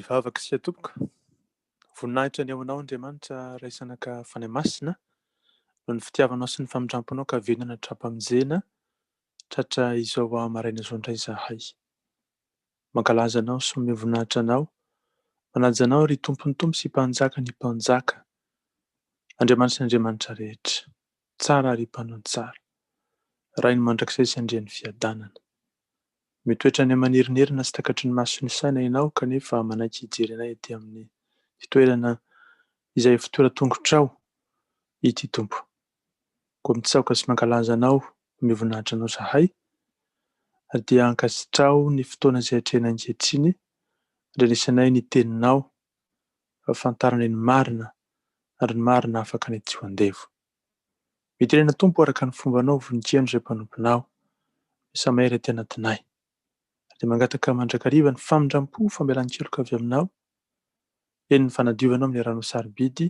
Vavaka sy atopaka, voninahitra ny ao anao Andriamanitra raisanaka fanahy masina, noho ny fitiavanao sy ny famindramponao ka venana trapa-monjena, tratra izao maraina izao indray izahay. Mankalaza anao sy manome voninahitra anao, manaja anao ry tompony tompo sy mpanjaka ny mpanjaka. Andriamanitra sy Andriamanitra rehetra, tsara ary mpanao tsara. Ray ny mandrakizay sy andrian'ny fiadanana. Mitoetra any amanirinirina sy takatry ny maso ny saina ianao kanefa manaiky hijery anay ety amin'ny fitoerana izay fitoeran-tongotrao ity tompo. Koa mitsaoka sy mankalaza anao, mivonahitra anao zahay, dia ankasitrao ny fotoana izay hatrena ankehitriny, andrenisanay ny teninao, ahafantarana ny marina, ary ny marina afaka ny tsy ho andevo. Miterena tompo araka ny fombanao, voninkazo izay mpanomponao, misamahery aty anatinay. Dia mangataka mandrakariva ny famindrampo, famelan-keloka avy aminao, eny ny fanadiovanao amin'ny ranao sarobidy,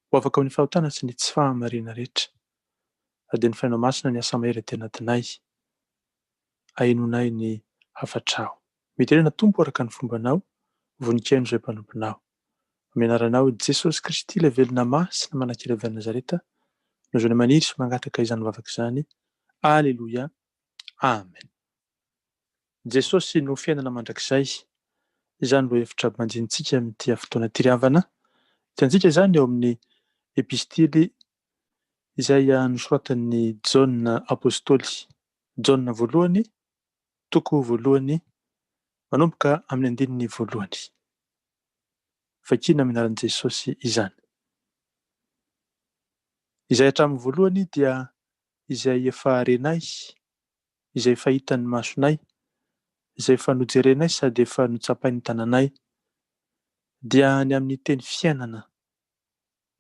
ho afaka amin'ny fahotana sy ny tsy fahamarina rehetra. Dia ny fainao masina ny asa mahery aty anatinay, ahenonay ny hafatrao. Miterena tompo araka ny fombanao, voninkazo izay mpanomponao. Amenaranao Jesosy Kristy ilay velona masina manakira avy Nazareta, noho izany maniry sy mangataka izany vavaka izany. Aleloia. Amen. Jesosy no fiainana mandrakizay. Izany no hevitra manjintsika amin'ity fotoana ity-riavana. Hitantsika izany eo amin'ny epistily izay nosoratan'ny Jaona apôstôly. Jaona voalohany, toko voalohany, manomboka amin'ny andininy voalohany. Vakiana amin'ny anaran'i Jesosy izany. Izay hatramin'ny voalohany dia izay efa renay, izay efa hitan'ny masonay, izay efa nojerenay sady efa notsapain'ny tananay, dia ny amin'ny teny fiainana.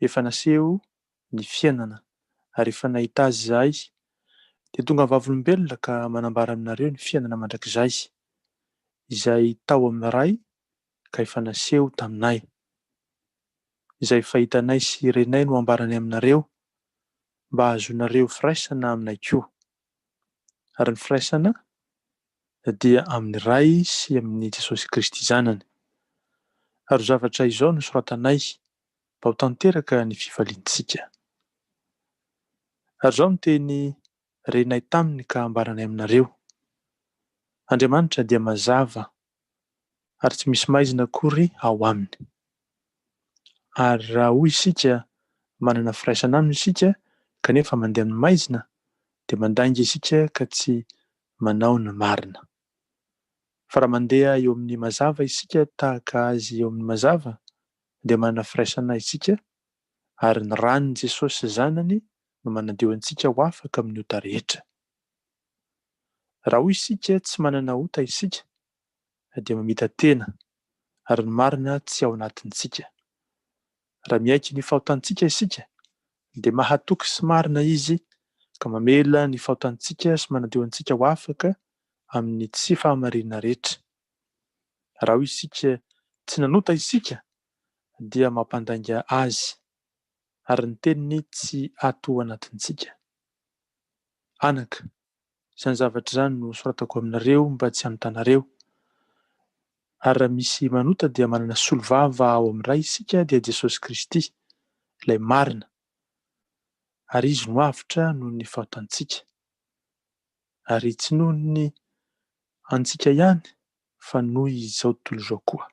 Efa naseho ny fiainana, ary efa nahita azy izahay, dia tonga ny vavolombelona ka manambara aminareo ny fiainana mandrakizay, izay tao amin'ny ray ka efa naseho taminay, izay fahitanay sy renay no ambarany aminareo, mba ahazonareo firaisana aminay koa. Ary ny firaisana dia amin'ny ray sy amin'ny Jesosy Kristy zanany. Ary zavatra izao no soratanay mba ho tanteraka ny fifaliantsika. Ary izao no teny renay taminy ka ambaranay aminareo. Andriamanitra dia mazava, ary tsy misy maizina akory ao aminy. Ary raha hoy isika manana firaisana aminy isika, kanefa mandeha amin'ny maizina, dia mandainga isika ka tsy manao ny marina. Fa raha mandeha eo amin'ny mazava isika tahaka azy eo amin'ny mazava, dia manana firaisana isika, ary ny ranon' Jesosy zanany no manadio antsika ho afaka amin'ny ota rehetra. Raha hoy isika tsy manana ota isika, dia mamita tena, ary ny marina tsy ao anatintsika. Raha miaiky ny fahotantsika isika, dia mahatoky sy marina izy, ka mamela ny fahotantsika sy manadio antsika ho afaka amin'ny tsy fahamarina rehetra. Raha hoy isika tsy nanota isika, dia mampandainga azy, ary ny teniny tsy ato anatintsika. Anaka, izany zavatra izany no soratako aminareo mba tsy hanotanareo. Ary raha misy manota dia manana solo-vava ao amin'ny ray isika, dia Jesosy Kristy, ilay marina. Ary izy no avitra noho ny fahotantsika. Ary tsy noho ny antsika ihany, fa noho izao tontolo izao koa.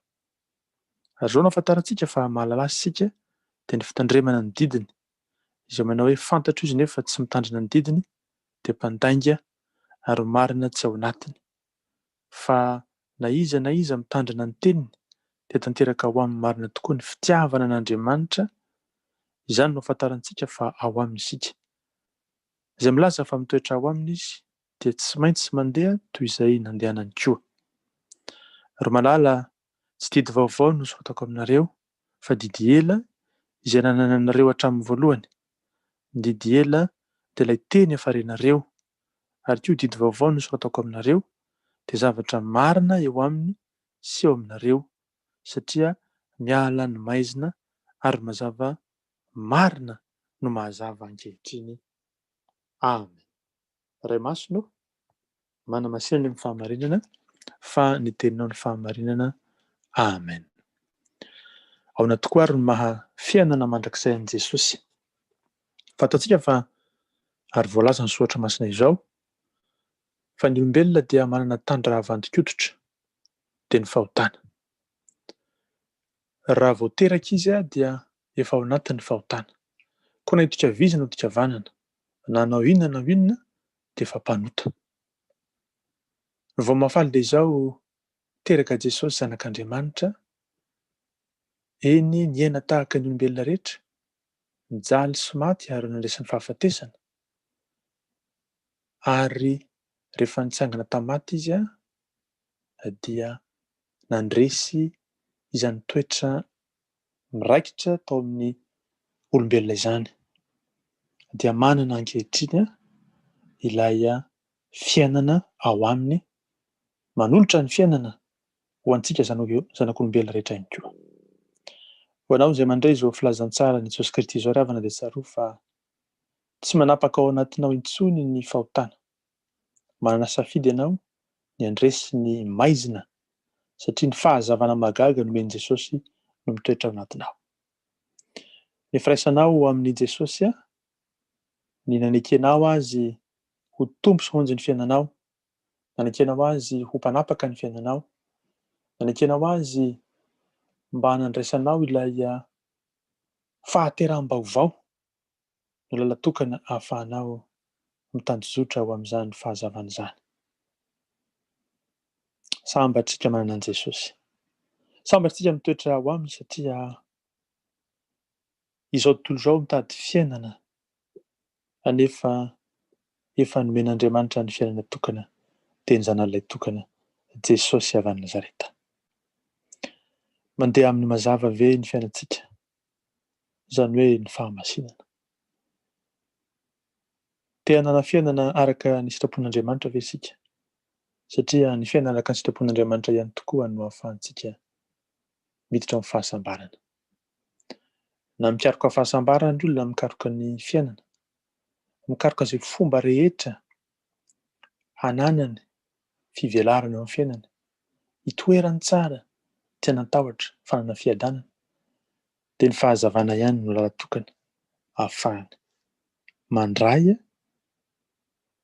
Ary izao no ahafantarantsika fa mahalala isika dia ny fitandremana ny didiny, izay manao hoe fantatro izy nefa tsy mitandrina ny didiny, dia mpandainga ary marina tsy ao anatiny. Fa na iza mitandrina ny teniny, dia tanteraka ho amin'ny marina tokoa ny fitiavana an'Andriamanitra. Izany no ahafantarantsika fa ao aminy isika. Izay milaza fa mitoetra ao aminy izy, dia tsy maintsy mandeha toy izay nandehanany koa. Ary malala, tsy didy vaovao no soratako aminareo, fa didy ela izay nananareo hatramin'ny voalohany. Ny didy ela dia ilay teny efa renareo, ary koa didy vaovao no soratako aminareo, dia zavatra marina eo aminy sy eo aminareo, satria miala ny maizina ary mazava marina no mahazava ankehitriny. Amen. Ray masino, manamasinana ny fahamarinana, fa ny teninao ny fahamarinana. Amen. Aona tokoa ary ny maha fiainana mandrakizay an'i Jesosy. Fantatsika fa ary voalaza ny soratra masina izao fa ny olombelona dia manana tandra vandikoditra dia ny fahotana. Raha vao teraka izy dia efa ao anatin'ny fahotana. Koa na hitotry avizana no hitotry havanana, na hanao inona dia efa mpanota. Vao mafaly dia izao teraka Jesosy zanak'Andriamanitra, eny niaina tahaka ny olombelona rehetra, nijaly sy maty ary nandraisan'ny fahafatesana. Ary rehefa nitsangana tamaty izy dia nandresy izany toetra miraikitra tao amin'ny olombelona izany. Dia manana ankehitriny ilay fiainana ao aminy, manolotra ny fiainana ho antsika zanak'olombelona rehetra ihany koa. Ho anao izay mandray izao filazantsara ny Jesosy Kristy izao ravana dia tsaroa fa tsy manapaka ao anatinao intsony ny fahotana. Manana safidy ianao ny andresy ny maizina satria ny fahazavana magaga nomen'i Jesosy no mitoetra ao anatinao. Ny firaisanao amin'ny Jesosy ny nanekenao azy ho tompo sy honjy ny fiainanao, nanekenao azy ho mpanapaka ny fiainanao, nanekenao azy mba hanandraisanao ilay fahateram-baovao no lala tokana ahafahanao mitanjozotra ao amin'izany fahazavana izany. Sambatsika manana an'i Jesosy. Sambatsika mitoetra ao aminy satria izao tontolo izao mitady fiainana anefa efa nomen'Andriamanitra ny fiainana tokana dia ny zanan'ilay tokana Jesosy avy any Nazareta. Mandeha amin'ny mazava ve ny fiainantsika? Izany hoe ny fahamasinana. Te hanana fiainana araka ny sitrapon'Andriamanitra ve isika? Satria ny fiainana araka ny sitrapon'Andriamanitra ihany tokoa no ahafahantsika miditra amin'ny fahasambarana. Na mikaroka fahasambarana ny olona, mikaroka ny fiainana, mikaroka izay fomba rehetra hananany fivelarana amin'ny fiainana, hitoerany tsara, tsy hanatahotra, fanana fiadanana, dia ny fahazavana ihany no lala tokana ahafahany mandray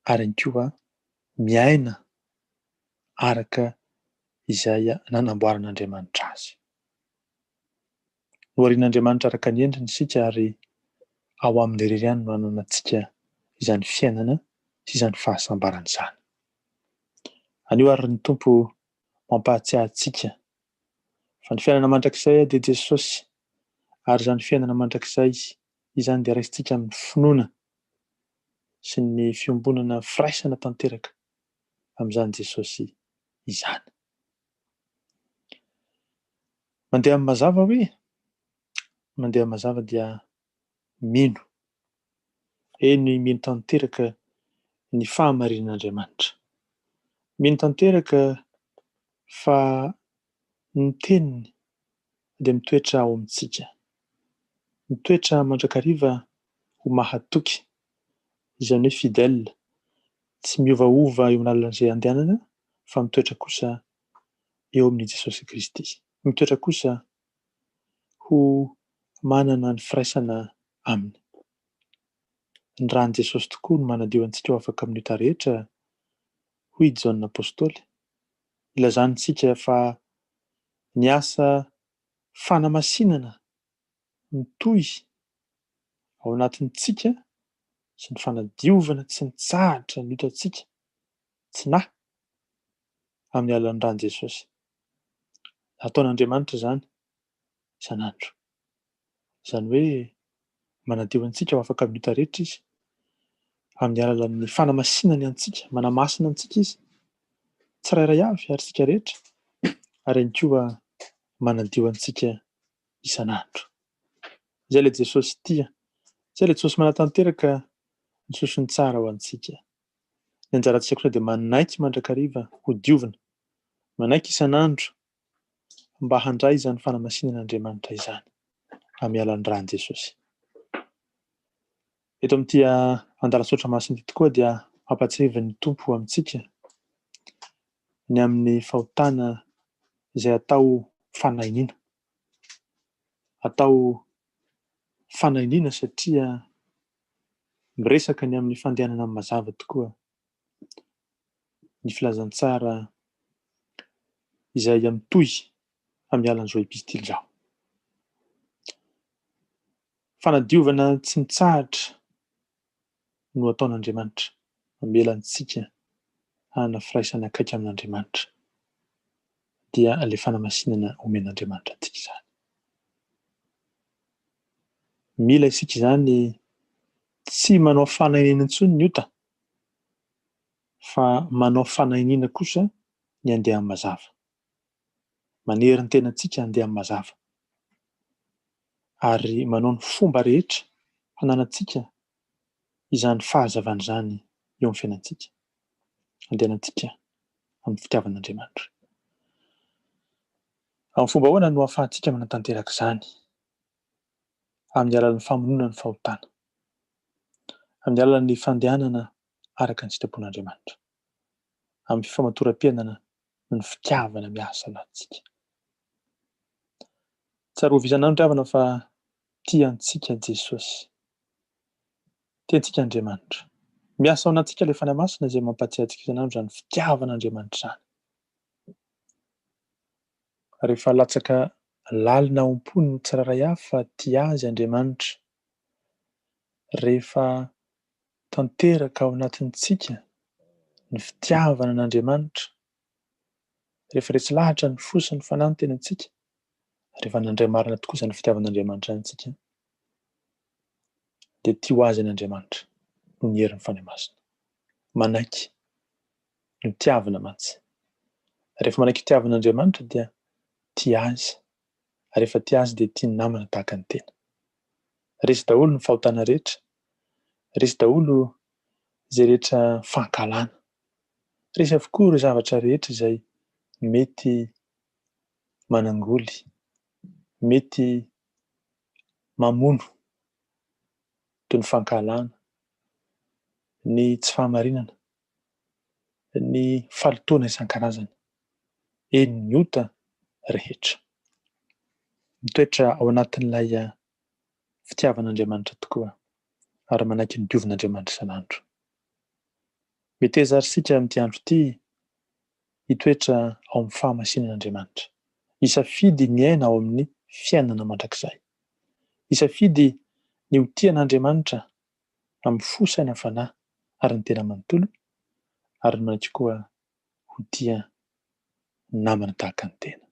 ary ihany koa miaina araka izay nanamboaran'Andriamanitra azy. Nohorian'Andriamanitra araka ny endriny isika ary ao amin'ny irery ihany no hananantsika izany fiainana sy izany fahasambarana izany. Anio ary ny Tompo mampahatsiahy antsika fa ny fiainana mandrakizay dia Jesosy, ary izany fiainana mandrakizay izany dia raisintsika amin'ny finoana sy ny fiombonana firaisana tanteraka amin'izany Jesosy izany. Mandeha amin'ny mazava hoe? Mandeha amin'ny mazava dia mino. Eny mino tanteraka ny fahamarinan'Andriamanitra. Mino tanteraka fa ny teniny dia mitoetra ao amintsika. Mitoetra mandrakariva ho mahatoky, izany hoe fidèle, tsy miovaova eo amin'ny lalana andehanana fa mitoetra kosa eo amin'ny Jesosy Kristy. Mitoetra kosa ho manana ny firaisana aminy. Ny rahan'i Jesosy tokoa no manadio antsika ho afaka amin'ny ota rehetra, hoy Jaona apôstôly, ilazantsika fa ny asa fanamasinana mitohy ao anatintsika sy ny fanadiovana tsy nitsahatra ny otantsika tsy amin'ny alalan'ny ran'i Jesosy. Ataon'Andriamanitra izany isan'andro. Izany hoe manadio antsika ho afaka amin'ny ota rehetra izy, amin'ny alalan'ny fanamasinany antsika, manamasina antsika izy, tsirairay avy ary tsika rehetra, ary ihany koa manadio antsika isan'andro. Izay ilay Jesosy tia, izay ilay Jesosy manatanteraka ny sosiny tsara ho antsika. Ny anjarantsika kosa dia manaiky mandrakariva ho diovina, manaiky isan'andro mba handray izany fanamasinan'Andriamanitra izany amin'ny alalan'ny ran'i Jesosy. Eto amin'ity andalan-tsaotra masina ity tokoa dia mampatsiahy ny Tompo amintsika ny amin'ny fahotana izay atao fanahiniana. Atao fanahiniana satria miresaka ny amin'ny fandehanana amin'ny mazava tokoa ny filazantsara izay amitohy amin'ny alan'izao epistily izao. Fanadiovana tsy mitsahatra no ataon'Andriamanitra mamela antsika hanana firaisana akaiky amin'Andriamanitra dia ilay fanamasinana omen'Andriamanitra antsika izany. Mila isika izany tsy manao fanahiniana intsony ny ota fa manao fanahiniana kosa ny handeha amin'ny mazava. Manery ny tenantsika handeha amin'ny mazava ary manao ny fomba rehetra hananantsika izany fahazavana izany eo amin'ny fiainantsika, handehanantsika amin'ny fitiavan'Andriamanitra. Amin'ny fomba ahoana no ahafahantsika manatanteraka izany? Amin'ny alalan'ny famonoana ny fahotana, amin'ny alalan'ny fandehanana araka ny sitrapon'Andriamanitra, amin'ny fifamatoram-piainana ny fitiavana miasa latsika. Tsara hovisanandro havana fa tiantsika Jesosy, tiantsika Andriamanitra. Miasa ao anatsika ilay fanahy-masina izay mampatsiahy antsika isanandro izany fitiavan'Andriamanitra izany. Rehefa latsaka lalina ao am-pony ny tsirairay avy fa tia azy Andriamanitra, rehefa tanteraka ao anatintsika ny fitiavana an'Andriamanitra, rehefa resy lahatra ny fo sy ny fanahy ny tenantsika, rehefa nandray marina tokoa izany fitiavan'Andriamanitra izany tsika, dia tia ho azy an'Andriamanitra no ny herin'ny fanahy masina. Manaiky no tiavana mantsy. Rehefa manaiky fitiavan'Andriamanitra dia tia azy. Rehefa tia azy dia tia ny namana tahaka ny tena. Resy daholo ny fahotana rehetra, resy daholo izay rehetra fankalana, resy avokoa ireo zavatra rehetra izay mety manangoly, mety mamono toy ny fankalana, ny tsy fahamarinana, ny falotona isan-karazany, eny ny ota rehetra. Mitoetra ao anatin'ilay fitiavan'Andriamanitra tokoa ary manaiky ny diovin'Andriamanitra isanandro. Mety ezarisika amin'ity andro ity hitoetra ao amin'ny fahamasinan'Andriamanitra. Hisafidy ny aina ao amin'ny fiainana mandrakizay. Hisafidy ny ho tian'Andriamanitra amin'ny fo, saina, fanahy ary ny tena manontolo, ary manaiky koa ho tia namana tahaka ny tena.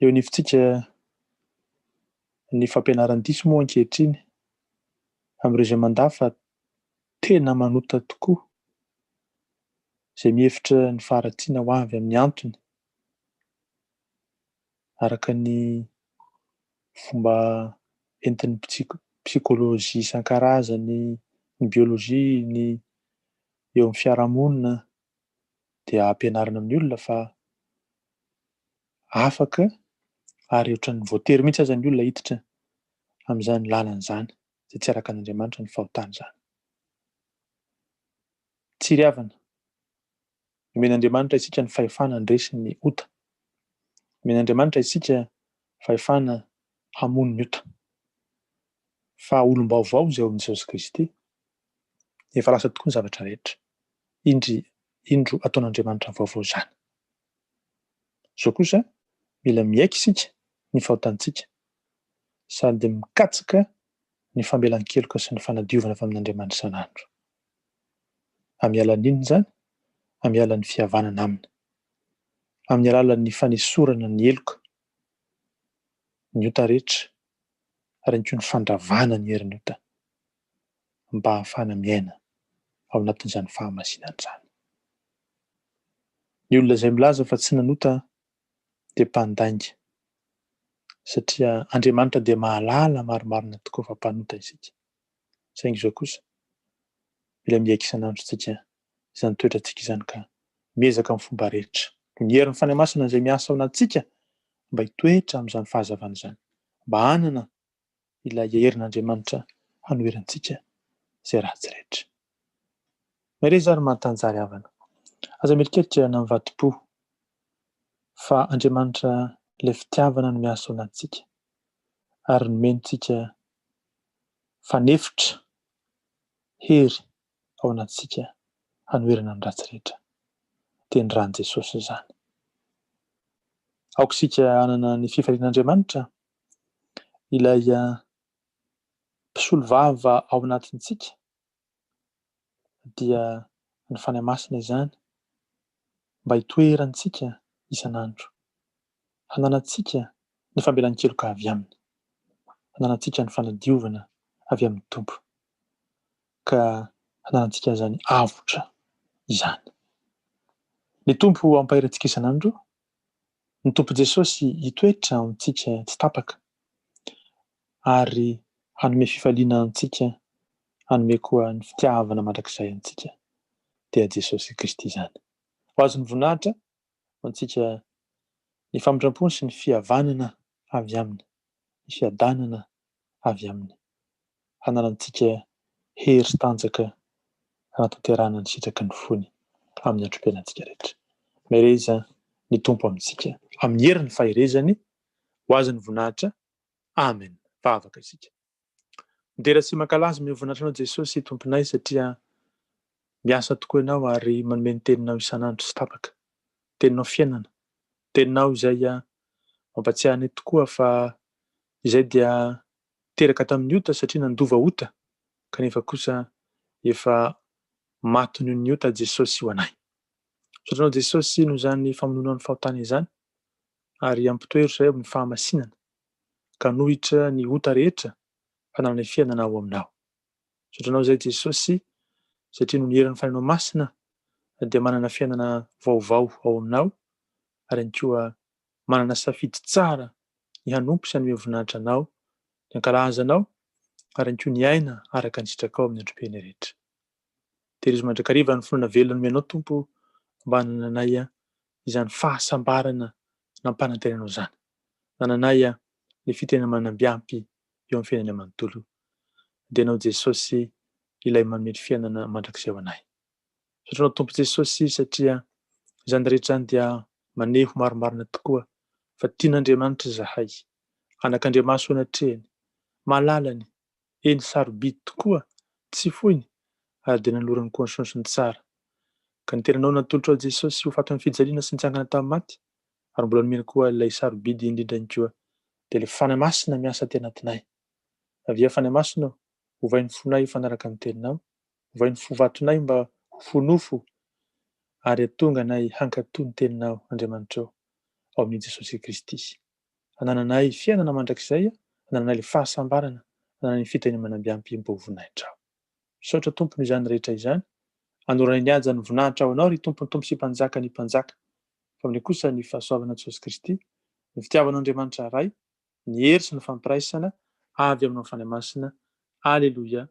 Eo anivontsika ny fampianaran-diso moa ankehitriny amin'ireo izay mandafa tena manota tokoa, izay mihevitra ny faharatsiana ho avy amin'ny antony araka ny fomba entin'ny psikôlôjia isan-karazany, ny biôlôjia, ny eo amin'ny fiarahamonina, dia ampianarina amin'ny olona fa afaka ary ohatran'ny voatery mihitsy aza ny olona hiditra amin'izany lalana izany, izay tsy araka an'Andriamanitra ny fahotana izany. Tsy ry havana, omen'Andriamanitra isika ny fahefana handresy ny ota. Omen'Andriamanitra isika fahefana hamono ny ota. Fa olom-baovao izay ao amin'i Jesosy Kristy, efa lasa tokoa ny zavatra rehetra. Indro ataon'Andriamanitra ny vaovao izany. Izao kosa mila miaiky isika ny fahotantsika sady mikatsaka ny famelan-keloka sy ny fanadiovana avy amin'Andriamanitra isanandro. Amin'ny alalan'inona izany? Amin'ny alalan'ny fihavanana aminy. Amin'ny alalan'ny fanesorana ny heloka, ny ota rehetra, ary ny koa ny fandravana ny herin'ny ota mba ahafahana miaina ao anatin'izany fahamasinana izany. Ny olona izay milaza fa tsy nanota dia mpandainga, satria Andriamanitra dia mahalala marimarina tokoa fa mpanota isika. Saingy izao kosa mila miaiky isanandro isika izany toetrantsika izany ka miezaka amin'ny fomba rehetra. Ny herin'ny fanahy masina izay miasa ao anatsika mba hitoetra amin'izany fahazavana izany, mba hanana ilay herin'Andriamanitra hanoerantsika izay ratsy rehetra. Mare izany manontany zary havana. Aza mierikerika na mivadi-po fa Andriamanitra ilay fitiavana no miasa ao anatintsika ary nomentsika fanefitra hery ao anatintsika hanoerana ny ratsy rehetra. Teny rany Jesosy izany. Aoka isika hanana ny fifalian'Andriamanitra ilay mpisolo vava ao anatintsika dia ny fanahy masina izany mba hitoerantsika isan'andro. Hananantsika ny fambelan-keloka avy aminy. Hananantsika ny fanadiovana avy amin'ny Tompo. Ka hananantsika izany avotra izany. Ny Tompo ampahirantsika isan'andro. Ny Tompo Jesosy hitoetra amintsika tsy tapaka ary hanome fifaliana antsika, hanome koa ny fitiavana mandrakizay antsika. Dia Jesosy Kristy izany. Ho azony voninahitra ho antsika ny famindram-pony sy ny fihavanana avy aminy, ny fiadanana avy aminy. Hananantsika hery sy tanjaka hanatanterahana ny sitraky ny fony amin'ny androm-piainantsika rehetra. Mereza ny Tompo amintsika, amin'ny herin'ny faherezany, ho azony voninahitra. Amen. Vavaka isika. Midera sy mankalaza amin'ny voninahitranao Jesosy Tomponay satria miasa tokoa ianao ary manome ny teninao isan'andro sy tapaka. Teninao fiainana. Teninao izay mampatsiahy anay tokoa fa izay dia teraka tamin'ny ota satria nandova ota kanefa kosa efa maty noho ny ota Jesosy ho anay. Sotranao Jesosy no izany famonoana ny fahotana izany ary ampitoero izahay amin'ny fahamasinana ka nohitra ny ota rehetra hananay fiainana ao aminao. Sotranao izay Jesosy satria no niherin'ny fanainao masina dia manana fiainana vaovao ao aminao ary ihany koa manana safidy tsara ny hanompo sy hanome voninahitra anao, ny hankalaza anao ary ihany koa ny aina araka ny sitrakao amin'ny androm-piainana rehetra. Tehirizimo mandrakariva ny finoana velona nomenao Tompo mba hananay izany fahasambarana nampanantenanao izany. Nananay ny fitenena manambiampy eo amin'ny fiainana manontolo. Dia ianao Jesosy ilay manome fiainana mandrakizay ho anay. Sotranao Tompo Jesosy satria izany rehetra izany dia maneho maromarina tokoa fa tian'Andriamanitra zahay, anak'Andriamaso anatrehany, malalany, eny sarobidy tokoa, tsy foiny ary dia nanolorany koa ny soa sy ny tsara. Ka niteranao natolotra ao Jesosy ho faty amin'ny fijaliana sy nitsangana tamin'ny maty ary mbola nomena koa ilay sarobidy indrindra ihany koa dia ilay fanahy masina miasa teny anatinay. Avia fanahy masina ovay ny fonay fanaraka amin'ny teninao, ovay ny fo vatonay mba ho fonofo ary atonga anay hankatoy ny teninao Andriamanitra ao amin'ny Jesosy Kristy. Hanananay fiainana mandrakizay, hanananay ilay fahasambarana, hananay fitenena manambiampy mba ho voninahitra ao. Misaotra Tompo izany rehetra izany. Anoranay ny haja ny voninahitra ao anao ry Tompo sy mpanjaka ny mpanjaka. Fa amin'ny kosa ny fahasoavana Jesosy Kristy, ny fitiavan'Andriamanitra ray, ny hery sy ny fampiraisana avy aminao fanahy masina. Aleloia.